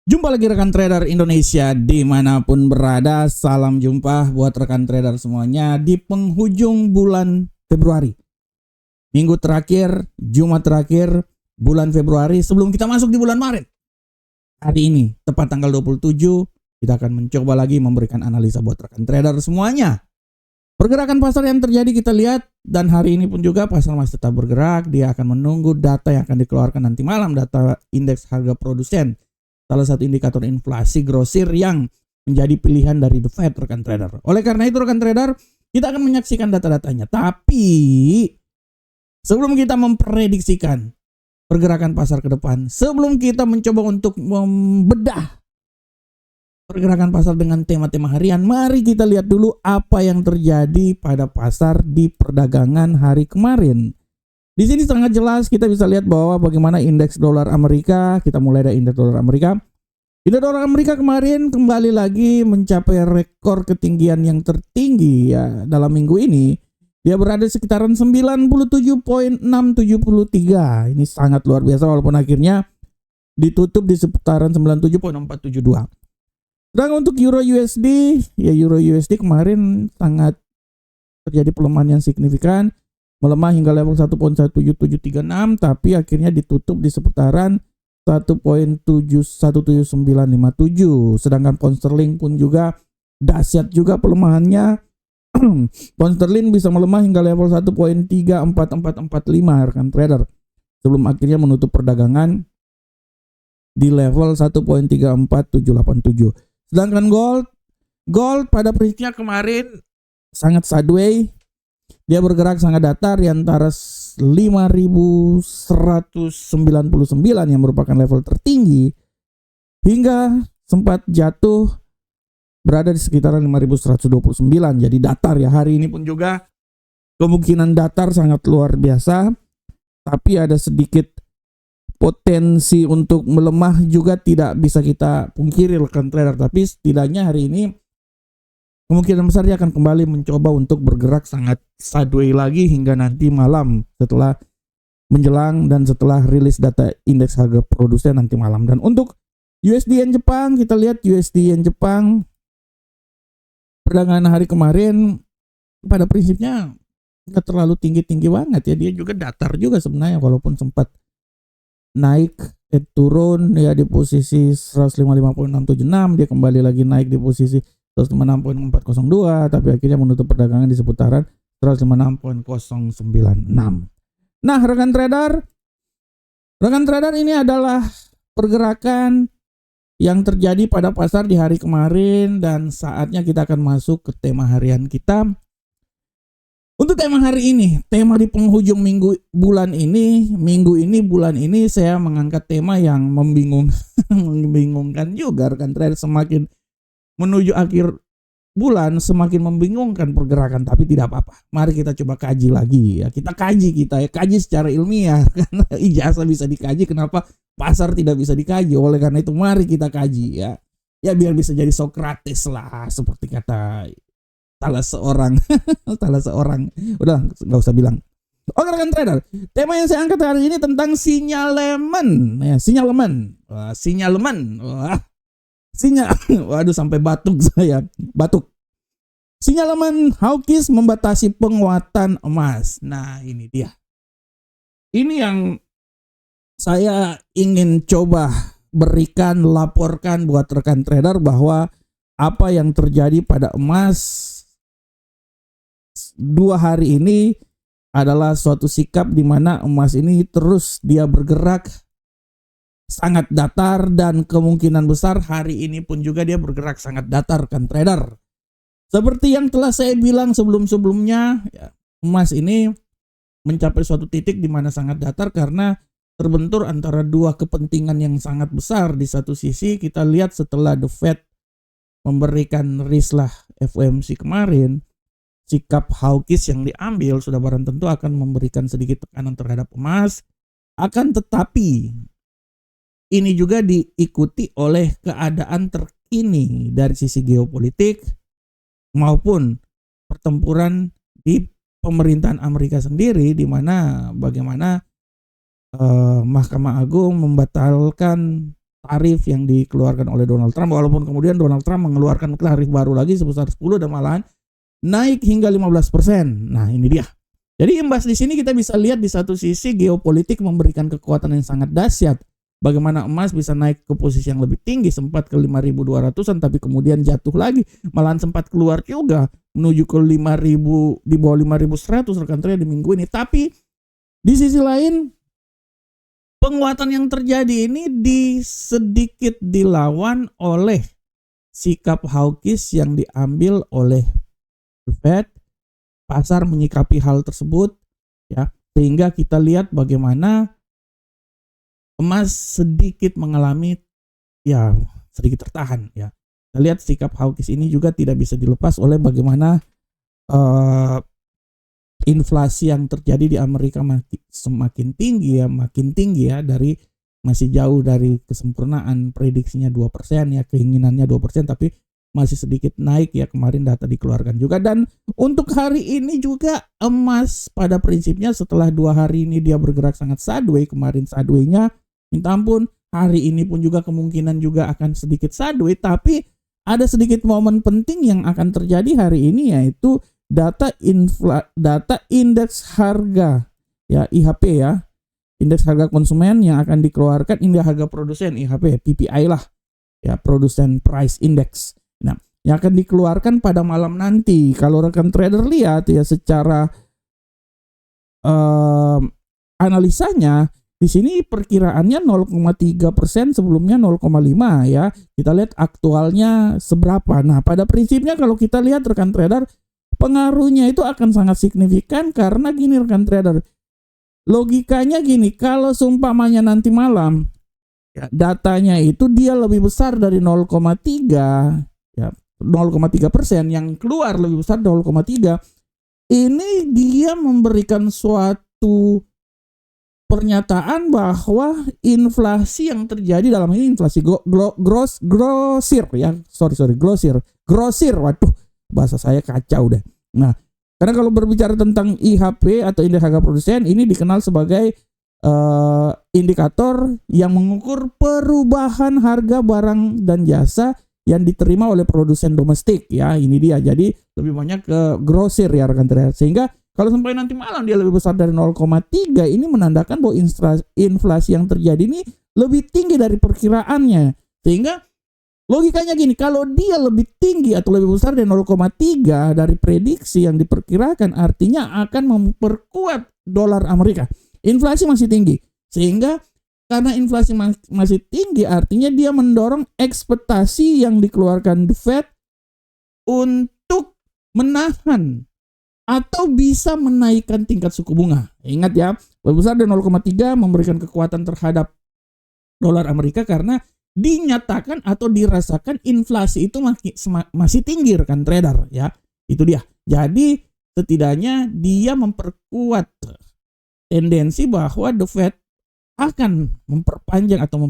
Jumpa lagi rekan trader Indonesia dimanapun berada. Salam jumpa buat rekan trader semuanya di penghujung bulan Februari. Minggu terakhir, Jumat terakhir bulan Februari sebelum kita masuk di bulan Maret. Hari ini, tepat tanggal 27, kita akan mencoba lagi memberikan analisa buat rekan trader semuanya. Pergerakan pasar yang terjadi kita lihat, dan hari ini pun juga pasar masih tetap bergerak. Dia akan menunggu data yang akan dikeluarkan nanti malam, data indeks harga produsen, salah satu indikator inflasi grosir yang menjadi pilihan dari The Fed, rekan trader. Oleh karena itu rekan trader, kita akan menyaksikan data-datanya. Tapi sebelum kita memprediksikan pergerakan pasar ke depan, sebelum kita mencoba untuk membedah pergerakan pasar dengan tema-tema harian, mari kita lihat dulu apa yang terjadi pada pasar di perdagangan hari kemarin. Di sini sangat jelas kita bisa lihat bahwa bagaimana indeks dolar Amerika, kita mulai dari indeks dolar Amerika. Indeks dolar Amerika kemarin kembali lagi mencapai rekor ketinggian yang tertinggi ya dalam minggu ini. Dia berada di sekitaran 97.673. Ini sangat luar biasa walaupun akhirnya ditutup di seputaran 97.472. Sedangkan untuk Euro USD, ya Euro USD kemarin sangat terjadi pelemahan yang signifikan, melemah hingga level 1.1736, tapi akhirnya ditutup di seputaran 1.17957. Sedangkan pound sterling pun juga dahsyat juga pelemahannya. Pound sterling bisa melemah hingga level 1.34445 rekan trader, sebelum akhirnya menutup perdagangan di level 1.34787. Sedangkan gold pada prinsipnya kemarin sangat sideways. Dia bergerak sangat datar di antara 5.199 yang merupakan level tertinggi hingga sempat jatuh berada di sekitaran 5.129. Jadi datar ya, hari ini pun juga kemungkinan datar sangat luar biasa, tapi ada sedikit potensi untuk melemah juga tidak bisa kita pungkiri rekan trader. Tapi setidaknya hari ini kemungkinan besar dia akan kembali mencoba untuk bergerak sangat sideways lagi hingga nanti malam setelah menjelang dan setelah rilis data indeks harga produsen nanti malam. Dan untuk USD Yen Jepang, kita lihat USD Yen Jepang perdagangan hari kemarin pada prinsipnya nggak terlalu tinggi-tinggi banget ya. Dia juga datar juga sebenarnya walaupun sempat naik turun ya di posisi 155.676, dia kembali lagi naik di posisi 156.402, tapi akhirnya menutup perdagangan di seputaran 156.096. Nah, rekan trader ini adalah pergerakan yang terjadi pada pasar di hari kemarin, dan saatnya kita akan masuk ke tema harian kita. Untuk tema hari ini, tema di penghujung minggu bulan ini saya mengangkat tema yang membingungkan juga rekan trader. Semakin menuju akhir bulan semakin membingungkan pergerakan, tapi tidak apa-apa. Mari kita coba kaji lagi ya. Kita kaji secara ilmiah karena ijazah bisa dikaji, kenapa pasar tidak bisa dikaji? Oleh karena itu mari kita kaji ya. Ya biar bisa jadi Sokrates lah, seperti kata salah seorang udah nggak usah bilang. Oke rekan trader, tema yang saya angkat hari ini tentang sinyalemen ya, sinyalemen. Waduh sampai batuk saya, sinyalemen hawkish membatasi penguatan emas. Nah ini dia, ini yang saya ingin coba laporkan buat rekan trader bahwa apa yang terjadi pada emas 2 hari ini adalah suatu sikap di mana emas ini terus dia bergerak sangat datar, dan kemungkinan besar hari ini pun juga dia bergerak sangat datar kan trader. Seperti yang telah saya bilang sebelum-sebelumnya ya, emas ini mencapai suatu titik di mana sangat datar karena terbentur antara dua kepentingan yang sangat besar. Di satu sisi kita lihat setelah The Fed memberikan rislah FOMC kemarin, sikap hawkish yang diambil sudah barang tentu akan memberikan sedikit tekanan terhadap emas. Akan tetapi ini juga diikuti oleh keadaan terkini dari sisi geopolitik maupun pertempuran di pemerintahan Amerika sendiri, di mana bagaimana Mahkamah Agung membatalkan tarif yang dikeluarkan oleh Donald Trump, walaupun kemudian Donald Trump mengeluarkan tarif baru lagi sebesar 10 dan malahan naik hingga 15%. Nah, ini dia. Jadi imbas di sini kita bisa lihat di satu sisi geopolitik memberikan kekuatan yang sangat dahsyat. Bagaimana emas bisa naik ke posisi yang lebih tinggi, sempat ke 5.200-an tapi kemudian jatuh lagi, malahan sempat keluar juga menuju ke 5.000, di bawah 5.100 rekan trader di minggu ini. Tapi di sisi lain penguatan yang terjadi ini sedikit dilawan oleh sikap hawkish yang diambil oleh The Fed. Pasar menyikapi hal tersebut ya, sehingga kita lihat bagaimana emas sedikit mengalami ya sedikit tertahan ya. Kita lihat sikap hawkish ini juga tidak bisa dilepas oleh bagaimana inflasi yang terjadi di Amerika semakin tinggi ya, dari masih jauh dari kesempurnaan, prediksinya 2% ya, keinginannya 2%, tapi masih sedikit naik ya, kemarin data dikeluarkan juga. Dan untuk hari ini juga emas pada prinsipnya setelah 2 hari ini dia bergerak sangat sideways, kemarin sideways-nya minta ampun, hari ini pun juga kemungkinan juga akan sedikit sideways, tapi ada sedikit momen penting yang akan terjadi hari ini, yaitu data indeks harga ya, IHP ya, indeks harga konsumen yang akan dikeluarkan, indeks harga produsen IHP, PPI lah ya, Production Price Index. Nah, yang akan dikeluarkan pada malam nanti. Kalau rekan trader lihat ya secara analisanya, di sini perkiraannya 0,3%, sebelumnya 0,5 ya. Kita lihat aktualnya seberapa. Nah, pada prinsipnya kalau kita lihat rekan trader, pengaruhnya itu akan sangat signifikan karena gini rekan trader. Logikanya gini, kalau seumpamanya nanti malam ya, datanya itu dia lebih besar dari 0,3 ya, 0,3%, yang keluar lebih besar 0,3, ini dia memberikan suatu pernyataan bahwa inflasi yang terjadi dalam ini inflasi grosir ya, grosir, waduh bahasa saya kacau deh. Nah, karena kalau berbicara tentang IHP atau indeks harga produsen, ini dikenal sebagai indikator yang mengukur perubahan harga barang dan jasa yang diterima oleh produsen domestik ya. Ini dia, jadi lebih banyak ke grosir ya rekan trader, sehingga kalau sampai nanti malam dia lebih besar dari 0,3, ini menandakan bahwa inflasi yang terjadi ini lebih tinggi dari perkiraannya. Sehingga logikanya gini, kalau dia lebih tinggi atau lebih besar dari 0,3 dari prediksi yang diperkirakan, artinya akan memperkuat dolar Amerika. Inflasi masih tinggi, sehingga karena inflasi masih tinggi, artinya dia mendorong ekspektasi yang dikeluarkan The Fed untuk menahan atau bisa menaikkan tingkat suku bunga. Ingat ya, lebih besar dari 0,3 memberikan kekuatan terhadap dolar Amerika karena dinyatakan atau dirasakan inflasi itu masih tinggi rekan trader ya. Itu dia. Jadi setidaknya dia memperkuat tendensi bahwa The Fed akan memperpanjang atau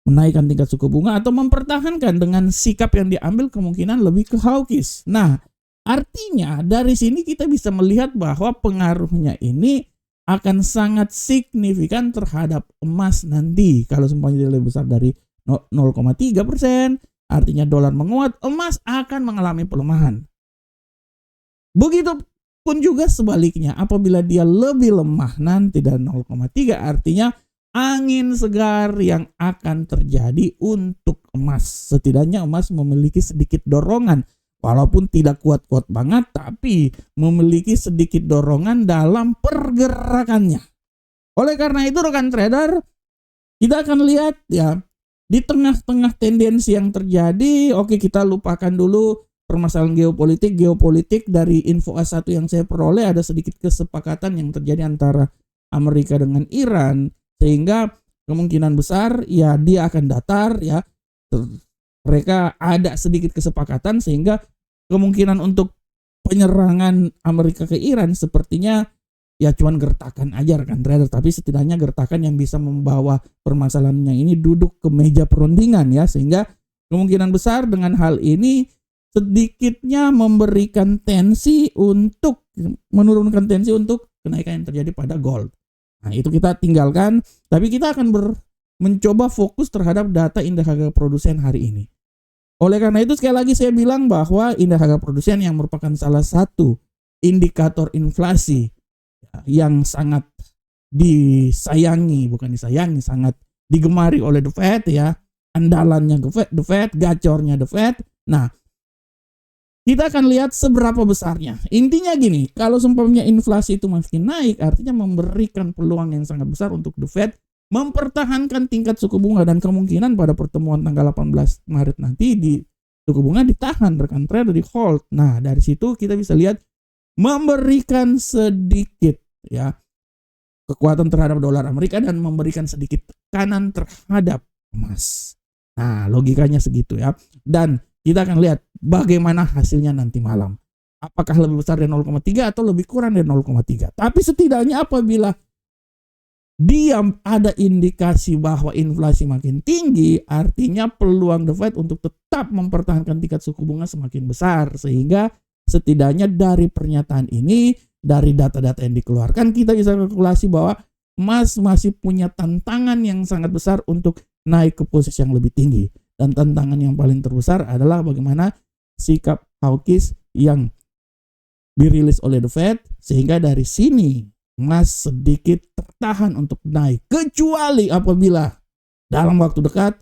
menaikkan tingkat suku bunga atau mempertahankan dengan sikap yang diambil kemungkinan lebih ke hawkish. Nah, artinya dari sini kita bisa melihat bahwa pengaruhnya ini akan sangat signifikan terhadap emas nanti. Kalau semuanya lebih besar dari 0,3%, artinya dolar menguat, emas akan mengalami pelemahan. Begitu pun juga sebaliknya, apabila dia lebih lemah nanti dari 0,3, artinya angin segar yang akan terjadi untuk emas. Setidaknya emas memiliki sedikit dorongan, walaupun tidak kuat-kuat banget, tapi memiliki sedikit dorongan dalam pergerakannya. Oleh karena itu rekan trader, kita akan lihat ya, di tengah-tengah tendensi yang terjadi, oke, kita lupakan dulu permasalahan geopolitik dari info A1 yang saya peroleh, ada sedikit kesepakatan yang terjadi antara Amerika dengan Iran, sehingga kemungkinan besar ya dia akan datar ya. Mereka ada sedikit kesepakatan sehingga kemungkinan untuk penyerangan Amerika ke Iran sepertinya ya cuman gertakan aja rekan trader, tapi setidaknya gertakan yang bisa membawa permasalahannya ini duduk ke meja perundingan ya, sehingga kemungkinan besar dengan hal ini sedikitnya memberikan tensi untuk menurunkan tensi untuk kenaikan yang terjadi pada gold. Nah, itu kita tinggalkan, tapi kita akan mencoba fokus terhadap data indeks harga produsen hari ini. Oleh karena itu sekali lagi saya bilang bahwa indeks harga produsen yang merupakan salah satu indikator inflasi yang sangat sangat digemari oleh The Fed ya, andalannya The Fed, gacornya The Fed. Nah, kita akan lihat seberapa besarnya. Intinya gini, kalau seumpamanya inflasi itu makin naik, artinya memberikan peluang yang sangat besar untuk The Fed mempertahankan tingkat suku bunga, dan kemungkinan pada pertemuan tanggal 18 Maret nanti di suku bunga ditahan, rekan trader, di hold. Nah, dari situ kita bisa lihat memberikan sedikit ya kekuatan terhadap dolar Amerika dan memberikan sedikit tekanan terhadap emas. Nah, logikanya segitu ya. Dan kita akan lihat bagaimana hasilnya nanti malam. Apakah lebih besar dari 0,3 atau lebih kurang dari 0,3. Tapi setidaknya apabila dia ada indikasi bahwa inflasi makin tinggi, artinya peluang The Fed untuk tetap mempertahankan tingkat suku bunga semakin besar. Sehingga setidaknya dari pernyataan ini, dari data-data yang dikeluarkan, kita bisa kalkulasi bahwa emas masih punya tantangan yang sangat besar untuk naik ke posisi yang lebih tinggi. Dan tantangan yang paling terbesar adalah bagaimana sikap hawkish yang dirilis oleh The Fed, sehingga dari sini emas sedikit tertahan untuk naik. Kecuali apabila dalam waktu dekat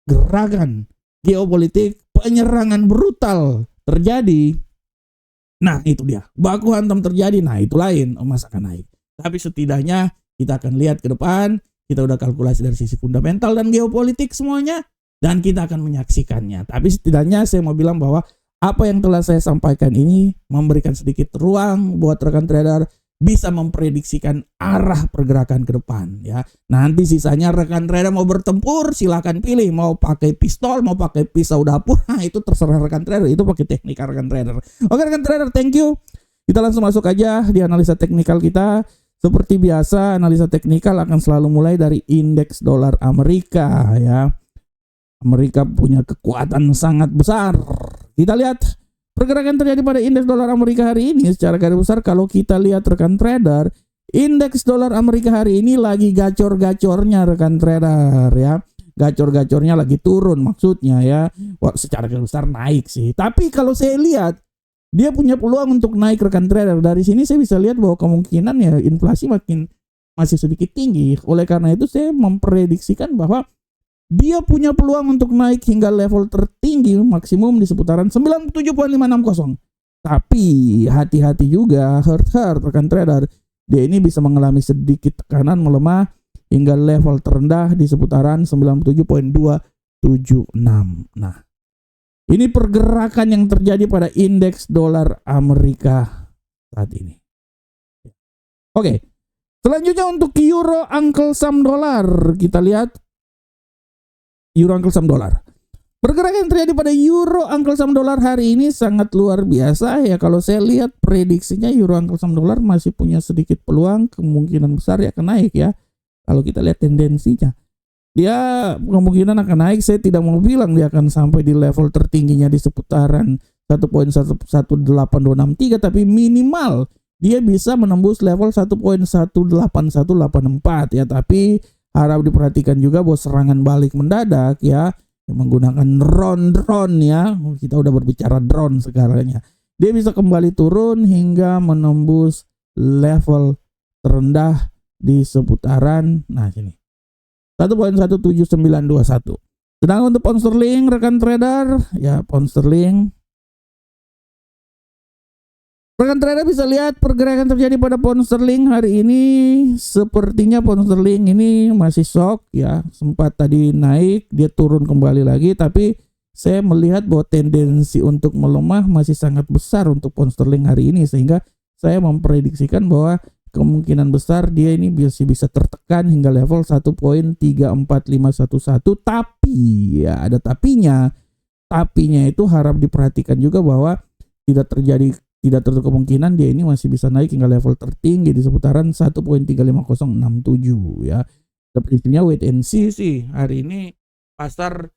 gerakan geopolitik, penyerangan brutal terjadi. Nah, itu dia. Baku hantam terjadi. Nah, itu lain, emas akan naik. Tapi setidaknya kita akan lihat ke depan. Kita udah kalkulasi dari sisi fundamental dan geopolitik semuanya. Dan kita akan menyaksikannya. Tapi setidaknya saya mau bilang bahwa apa yang telah saya sampaikan ini memberikan sedikit ruang buat rekan trader bisa memprediksikan arah pergerakan ke depan ya. Nanti sisanya rekan trader mau bertempur silahkan pilih, mau pakai pistol, mau pakai pisau dapur, nah itu terserah rekan trader, itu pakai teknikal rekan trader. Oke rekan trader, thank you. Kita langsung masuk aja di analisa teknikal kita. Seperti biasa, analisa teknikal akan selalu mulai dari indeks dolar Amerika ya. Amerika punya kekuatan sangat besar. Kita lihat pergerakan terjadi pada indeks dolar Amerika hari ini secara garis besar. Kalau kita lihat rekan trader, indeks dolar Amerika hari ini lagi gacor-gacornya rekan trader ya. Gacor-gacornya lagi turun maksudnya ya. Wah, secara garis besar naik sih. Tapi kalau saya lihat dia punya peluang untuk naik rekan trader. Dari sini saya bisa lihat bahwa kemungkinan ya inflasi masih sedikit tinggi. Oleh karena itu saya memprediksikan bahwa dia punya peluang untuk naik hingga level tertinggi maksimum di seputaran 97.560. Tapi hati-hati juga, hurt rekan trader. Dia ini bisa mengalami sedikit tekanan melemah hingga level terendah di seputaran 97.276. Nah, ini pergerakan yang terjadi pada indeks dolar Amerika saat ini. Oke, selanjutnya untuk euro Uncle Sam dolar, kita lihat euro Uncle Sam dolar. Pergerakan yang terjadi pada euro Uncle Sam dolar hari ini sangat luar biasa ya. Kalau saya lihat prediksinya euro Uncle Sam dolar masih punya sedikit peluang, kemungkinan besar ya akan naik ya. Kalau kita lihat tendensinya, dia kemungkinan akan naik. Saya tidak mau bilang dia akan sampai di level tertingginya di seputaran 1.11823, tapi minimal dia bisa menembus level 1.18184 ya. Tapi harap diperhatikan juga bahwa serangan balik mendadak ya, menggunakan drone ya. Kita udah berbicara drone sekarang ya. Dia bisa kembali turun hingga menembus level terendah di seputaran sini 1.17921. Sedangkan untuk pound sterling rekan trader ya, pound sterling rekan trader bisa lihat pergerakan terjadi pada pound sterling hari ini. Sepertinya pound sterling ini masih shock ya. Sempat tadi naik, dia turun kembali lagi. Tapi saya melihat bahwa tendensi untuk melemah masih sangat besar untuk pound sterling hari ini. Sehingga saya memprediksikan bahwa kemungkinan besar dia ini bisa tertekan hingga level 1.34511. Tapi ya ada tapinya. Tapinya itu harap diperhatikan juga bahwa tidak tertutup kemungkinan dia ini masih bisa naik hingga level tertinggi di seputaran 1.35067 ya. Sepertinya wait and see sih. Hari ini pasar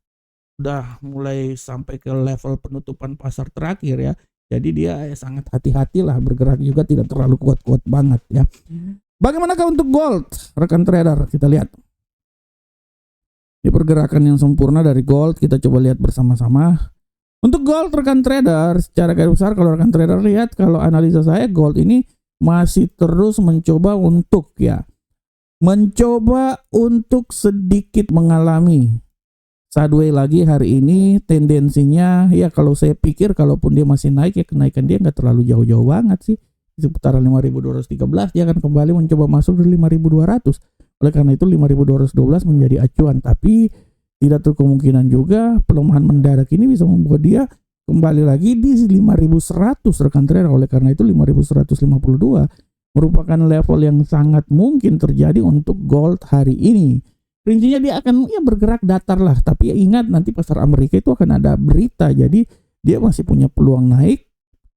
udah mulai sampai ke level penutupan pasar terakhir ya. Jadi dia sangat hati-hatilah bergerak juga, tidak terlalu kuat-kuat banget ya. Bagaimanakah untuk gold rekan trader? Kita lihat. Di pergerakan yang sempurna dari gold, kita coba lihat bersama-sama. Untuk gold rekan trader, secara garis besar kalau rekan trader lihat, kalau analisa saya gold ini masih terus mencoba untuk sedikit mengalami sideways lagi hari ini. Tendensinya ya kalau saya pikir kalaupun dia masih naik ya kenaikan dia nggak terlalu jauh-jauh banget sih, di seputaran 5.213 dia akan kembali mencoba masuk di 5.200. Oleh karena itu 5.212 menjadi acuan, tapi tidak terlalu kemungkinan juga pelemahan mendadak ini bisa membuat dia kembali lagi di 5.100 rekan trader. Oleh karena itu 5.152 merupakan level yang sangat mungkin terjadi untuk gold hari ini. Rincinya dia akan bergerak datar lah, tapi ingat nanti pasar Amerika itu akan ada berita, jadi dia masih punya peluang naik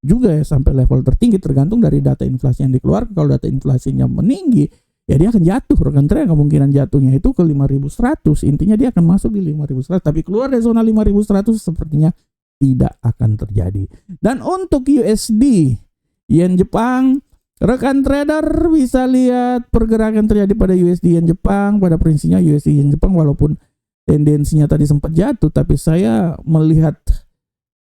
juga ya sampai level tertinggi, tergantung dari data inflasi yang dikeluarkan. Kalau data inflasinya meninggi ya dia akan jatuh rekan trader, kemungkinan jatuhnya itu ke 5.100. Intinya dia akan masuk di 5.100, tapi keluar dari zona 5.100 sepertinya tidak akan terjadi. Dan untuk USD yen Jepang, rekan trader bisa lihat pergerakan terjadi pada USD yen Jepang. Pada prinsipnya USD yen Jepang walaupun tendensinya tadi sempat jatuh, tapi saya melihat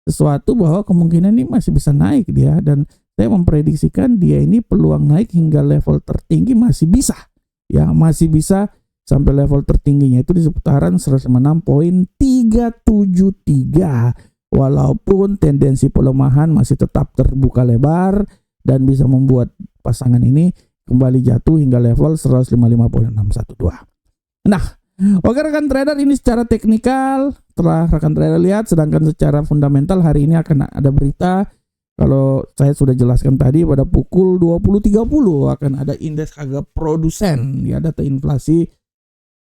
sesuatu bahwa kemungkinan ini masih bisa naik dia, dan saya memprediksikan dia ini peluang naik hingga level tertinggi masih bisa sampai level tertingginya itu di seputaran 106.373, walaupun tendensi pelemahan masih tetap terbuka lebar dan bisa membuat pasangan ini kembali jatuh hingga level 155.612. Nah, oke rekan trader, ini secara teknikal telah rekan trader lihat, sedangkan secara fundamental hari ini akan ada berita. Kalau saya sudah jelaskan tadi pada pukul 20.30 akan ada indeks harga produsen data inflasi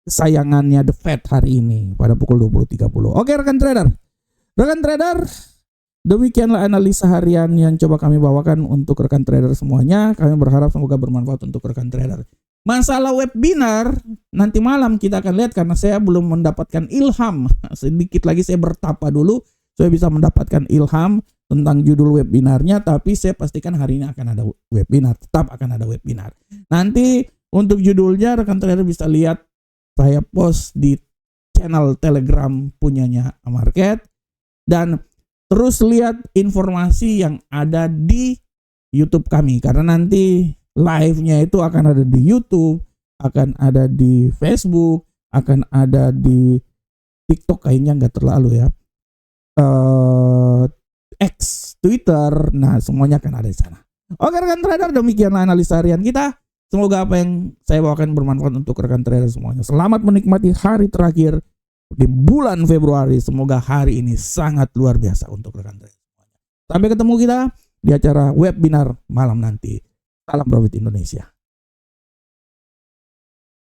kesayangannya The Fed hari ini pada pukul 20.30. Oke rekan trader, demikianlah analisa harian yang coba kami bawakan untuk rekan trader semuanya. Kami berharap semoga bermanfaat untuk rekan trader. Masalah webinar nanti malam kita akan lihat, karena saya belum mendapatkan ilham. Sedikit lagi saya bertapa dulu, saya bisa mendapatkan ilham tentang judul webinarnya, tapi saya pastikan hari ini akan ada webinar, tetap akan ada webinar. Nanti untuk judulnya rekan trader bisa lihat saya post di channel Telegram punyanya Market, dan terus lihat informasi yang ada di YouTube kami, karena nanti live-nya itu akan ada di YouTube, akan ada di Facebook, akan ada di TikTok kayaknya nggak terlalu ya. X, Twitter, nah semuanya akan ada di sana. Oke rekan trader, demikianlah analisa harian kita. Semoga apa yang saya bawakan bermanfaat untuk rekan trader semuanya. Selamat menikmati hari terakhir di bulan Februari. Semoga hari ini sangat luar biasa untuk rekan trader semuanya. Sampai ketemu kita di acara webinar malam nanti. Salam Profit Indonesia.